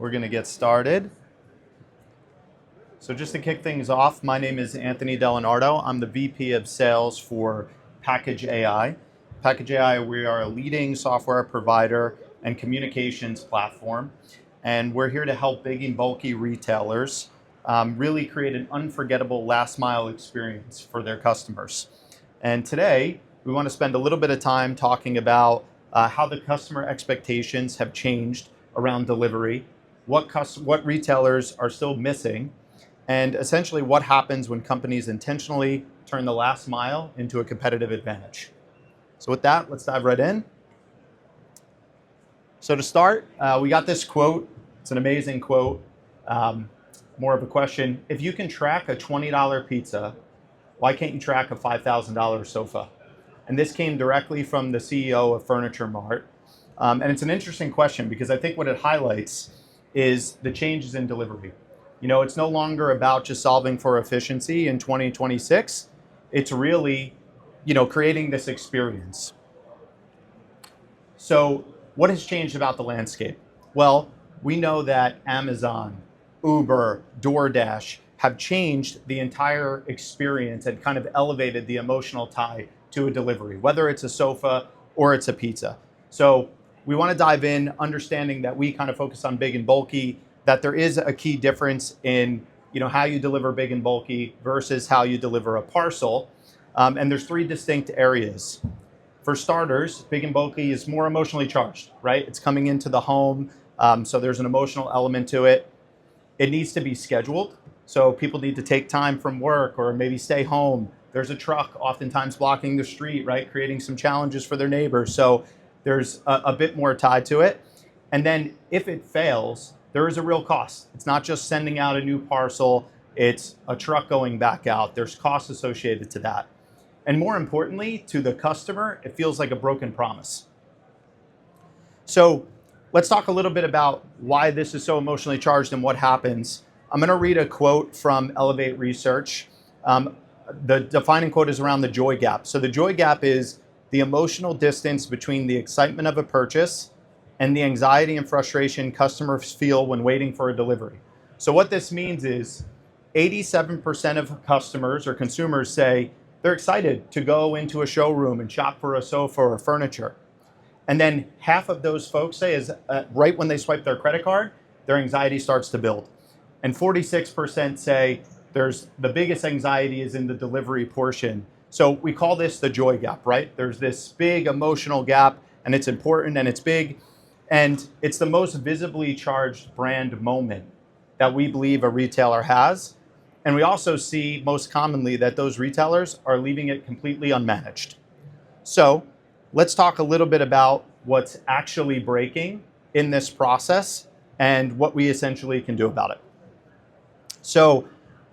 We're going to get started. So just to kick things off, my name is Anthony Delonardo. I'm the VP of Sales for Package.ai. Package.ai, we are a leading software provider and communications platform. And we're here to help big and bulky retailers really create an unforgettable last mile experience for their customers. And today, we want to spend a little bit of time talking about how the customer expectations have changed around delivery, what retailers are still missing, and essentially what happens when companies intentionally turn the last mile into a competitive advantage. So with that, let's dive right in. So to start, we got this quote. It's an amazing quote. More of a question. If you can track a $20 pizza, why can't you track a $5,000 sofa? And this came directly from the CEO of FurnitureMart. And it's an interesting question because I think what it highlights is the changes in delivery. You know, it's no longer about just solving for efficiency in 2026. It's really, creating this experience. So what has changed about the landscape? Well, we know that Amazon, Uber, DoorDash have changed the entire experience and kind of elevated the emotional tie to a delivery, whether it's a sofa or it's a pizza. So we want to dive in, understanding that we kind of focus on big and bulky, that there is a key difference in how you deliver big and bulky versus how you deliver a parcel. And there's three distinct areas. For starters, big and bulky is more emotionally charged, right? It's coming into the home, so there's an emotional element to it. It needs to be scheduled, so people need to take time from work or maybe stay home. There's a truck oftentimes blocking the street, right? Creating some challenges for their neighbors. So there's a bit more tied to it. And then if it fails, there is a real cost. It's not just sending out a new parcel, it's a truck going back out. There's costs associated to that. And more importantly, to the customer, it feels like a broken promise. So let's talk a little bit about why this is so emotionally charged and what happens. I'm gonna read a quote from Elevate Research. The defining quote is around the joy gap. So the joy gap is the emotional distance between the excitement of a purchase and the anxiety and frustration customers feel when waiting for a delivery. So what this means is 87% of customers or consumers say they're excited to go into a showroom and shop for a sofa or furniture. And then half of those folks say is right when they swipe their credit card, their anxiety starts to build. And 46% say there's the biggest anxiety is in the delivery portion. So we call this the joy gap, right? There's this big emotional gap and it's important and it's big. And it's the most visibly charged brand moment that we believe a retailer has. And we also see most commonly that those retailers are leaving it completely unmanaged. So let's talk a little bit about what's actually breaking in this process and what we essentially can do about it. So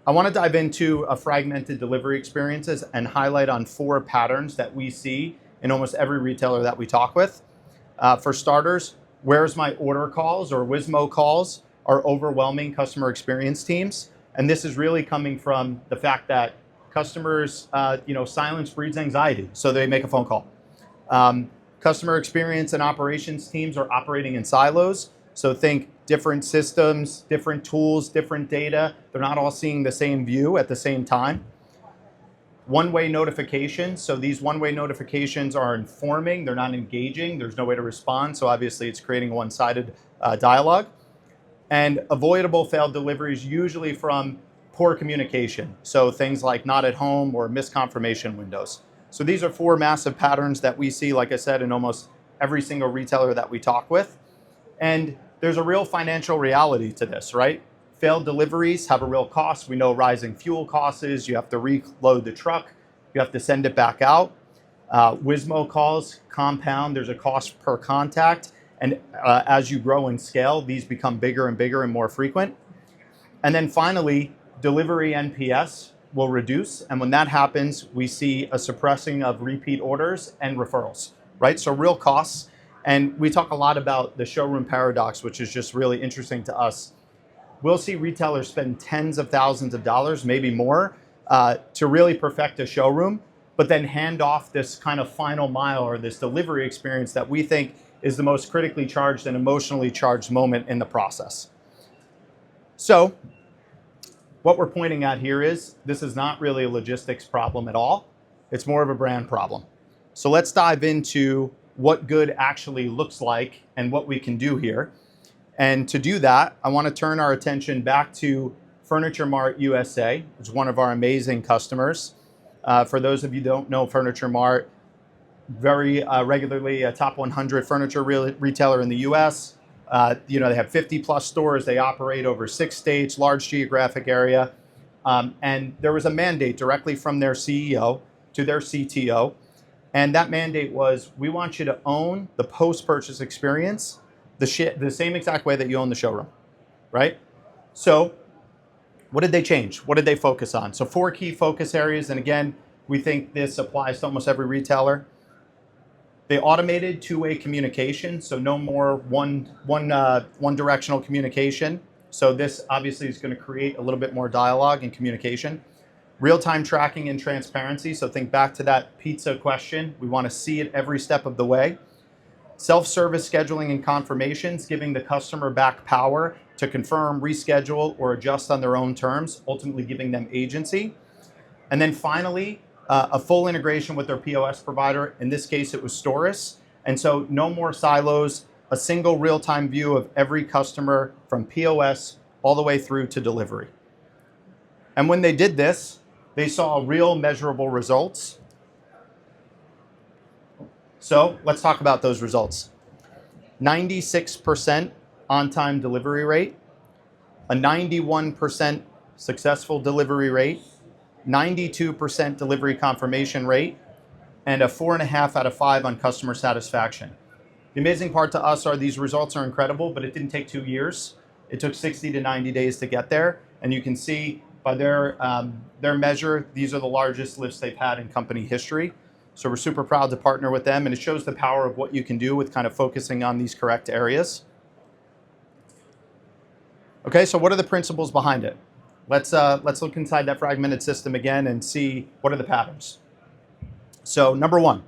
I want to dive into a fragmented delivery experiences and highlight on 4 patterns that we see in almost every retailer that we talk with. For starters, where's my order calls or WISMO calls are overwhelming customer experience teams. And this is really coming from the fact that customers, silence breeds anxiety. So they make a phone call. Customer experience and operations teams are operating in silos. So think different systems, different tools, different data. They're not all seeing the same view at the same time. One-way notifications. So these one-way notifications are informing, they're not engaging. There's no way to respond. So obviously it's creating a one-sided dialogue. And avoidable failed deliveries usually from poor communication. So things like not at home or misconfirmation windows. So these are 4 massive patterns that we see, like I said, in almost every single retailer that we talk with. And there's a real financial reality to this, right? Failed deliveries have a real cost. We know rising fuel costs is you have to reload the truck, you have to send it back out. WISMO calls compound, there's a cost per contact. And as you grow and scale, these become bigger and bigger and more frequent. And then finally, delivery NPS will reduce. And when that happens, we see a suppressing of repeat orders and referrals, right? So real costs. And we talk a lot about the showroom paradox, which is just really interesting to us. We'll see retailers spend tens of thousands of dollars, maybe more, to really perfect a showroom, but then hand off this kind of final mile or this delivery experience that we think is the most critically charged and emotionally charged moment in the process. So what we're pointing at here is this is not really a logistics problem at all. It's more of a brand problem. So let's dive into what good actually looks like and what we can do here. And to do that, I want to turn our attention back to FurnitureMart USA, which is one of our amazing customers. For those of you who don't know FurnitureMart, very regularly a top 100 furniture retailer in the US. They have 50 plus stores. They operate over 6 states, large geographic area. And there was a mandate directly from their CEO to their CTO. And that mandate was, we want you to own the post-purchase experience the same exact way that you own the showroom, right? So what did they change? What did they focus on? So 4 key focus areas. And again, we think this applies to almost every retailer. They automated 2-way communication, so no more one directional communication. So this obviously is going to create a little bit more dialogue and communication. Real-time tracking and transparency. So think back to that pizza question. We want to see it every step of the way. Self-service scheduling and confirmations, giving the customer back power to confirm, reschedule, or adjust on their own terms, ultimately giving them agency. And then finally, a full integration with their POS provider. In this case, it was Storis. And so no more silos, a single real-time view of every customer from POS all the way through to delivery. And when they did this, they saw real measurable results. So let's talk about those results. 96% on-time delivery rate, a 91% successful delivery rate, 92% delivery confirmation rate, and a 4.5 out of 5 on customer satisfaction. The amazing part to us are these results are incredible, but it didn't take 2 years. It took 60 to 90 days to get there. And you can see by their measure, these are the largest lifts they've had in company history. So we're super proud to partner with them, and it shows the power of what you can do with kind of focusing on these correct areas. Okay, so what are the principles behind it? Let's look inside that fragmented system again and see what are the patterns. So number 1,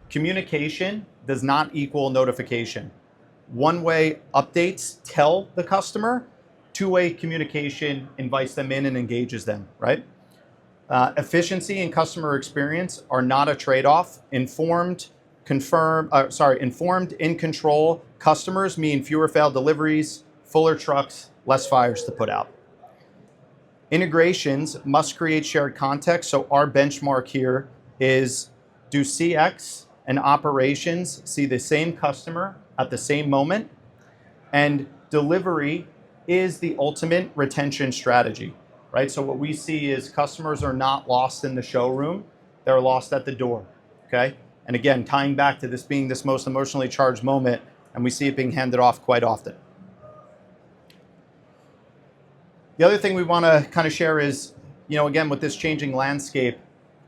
communication does not equal notification. One-way updates tell the customer, 2-way communication invites them in and engages them, right? Efficiency and customer experience are not a trade-off. Informed, in control customers mean fewer failed deliveries, fuller trucks, less fires to put out. Integrations must create shared context. So our benchmark here is, do CX and operations see the same customer at the same moment? And delivery is the ultimate retention strategy, right? So what we see is customers are not lost in the showroom, they're lost at the door, okay? And again, tying back to this being this most emotionally charged moment, and we see it being handed off quite often. The other thing we want to kind of share is, again, with this changing landscape,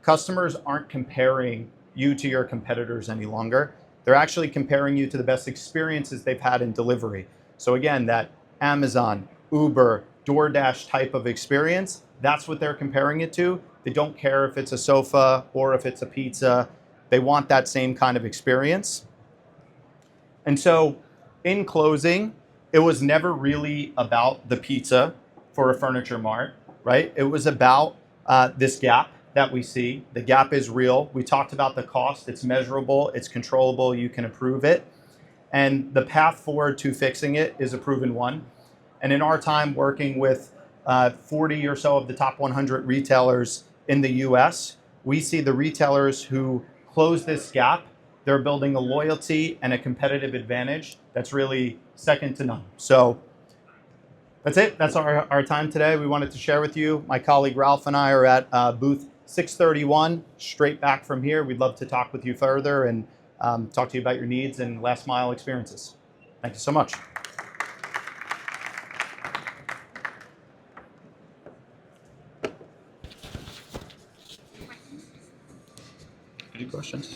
customers aren't comparing you to your competitors any longer. They're actually comparing you to the best experiences they've had in delivery. So again, that Amazon, Uber, DoorDash type of experience, that's what they're comparing it to. They don't care if it's a sofa or if it's a pizza. They want that same kind of experience. And so in closing, it was never really about the pizza for a FurnitureMart, right? It was about this gap that we see. The gap is real. We talked about the cost. It's measurable. It's controllable. You can approve it. And the path forward to fixing it is a proven one. And in our time working with 40 or so of the top 100 retailers in the US, we see the retailers who close this gap, they're building a loyalty and a competitive advantage that's really second to none. So that's it. That's our time today. We wanted to share with you. My colleague Ralph and I are at booth 631, straight back from here. We'd love to talk with you further and talk to you about your needs and last mile experiences. Thank you so much. Any questions?